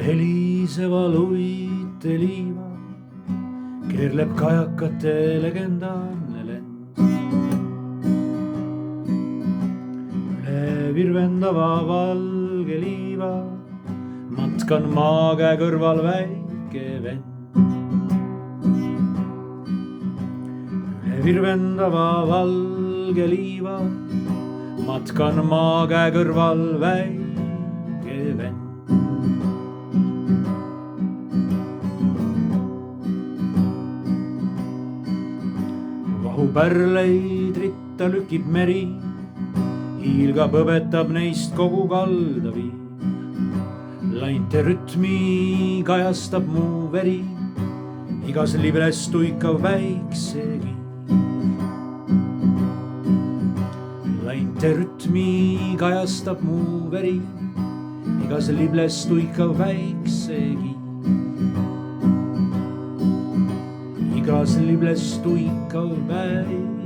heliseva luiteliiva keerleb kajakate legendaarne lend. Üle virvendava valge liiva matkan maakäe kõrval väike vend. Üle virvendava valge liiva matkan maakäe kõrval väike vend. Pärleid ritta lükib meri, hiilga põbetab neist kogu kaldavi. Lainte rütmi kajastab mu veri, igas libres tuikav väiksegi. Lainte rütmi kajastab mu veri, igas libres tuikav väiksegi. Igas libles tuikav väikesegi.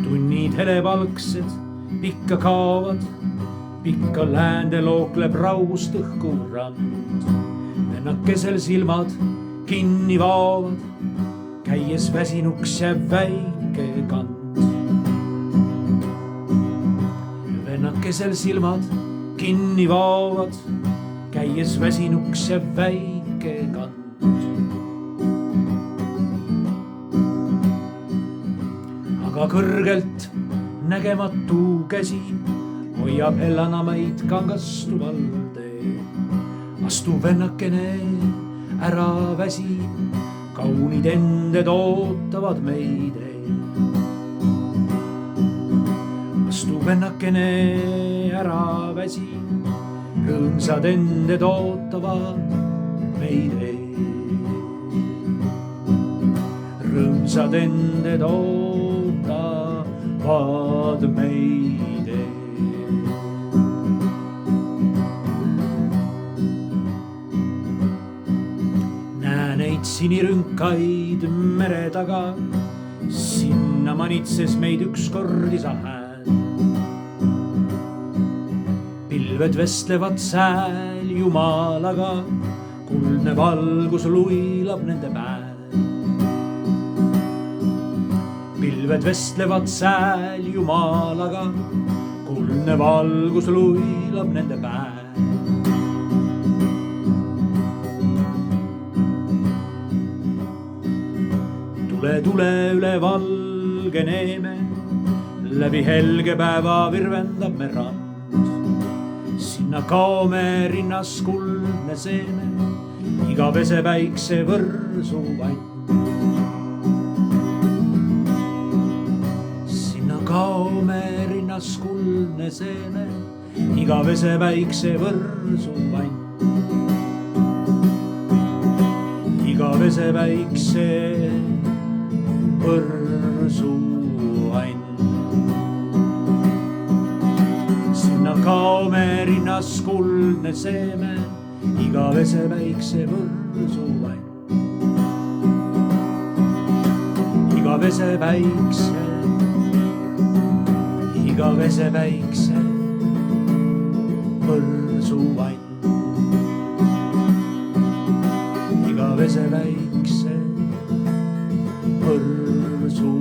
Tunnid helepalksed pikka kaovad, pikka läände lookleb raugust õhku rand. Vennakesel silmad kinni vaovad, käies väsinuks jääb väike kand. Vennakesel silmad kinni vaovad, käies väsinuks jääb väike kand. Aga kõrgelt nägematu käsi hoiab hellana meid kangastuval teel. Astu vennakene, ära väsi, kaunid ended ootavad meid eel. Astu vennakene, ära väsi, rõõmsad ended ootavad meid eel. Rõõmsad ended ootavad meid eel. Näe neid sinirünkaid mere taga, sinna manitses meid ükskord isa hääl. Pilved vestlevad sääl Jumalaga, kuldne valgus luilab nende pääl. Pilved vestlevad sääl Jumalaga, kuldne valgus luilab nende pääl. Tule, tule üle valge neeme, läbi helge päeva virvendab me rand. Sinna kaome rinnas kuldne seeme, iga vese väikse võrsu vand. Sinna kaome rinnas kuldne seeme, iga vese väikse võrsu vand. Iga vese väikse võrsu vand. Kaome rinnas kuldne seeme, iga vese väikse võrsu vand. Iga vese väikse, iga vese väikse võrsu vand. Iga vese väikse võrsu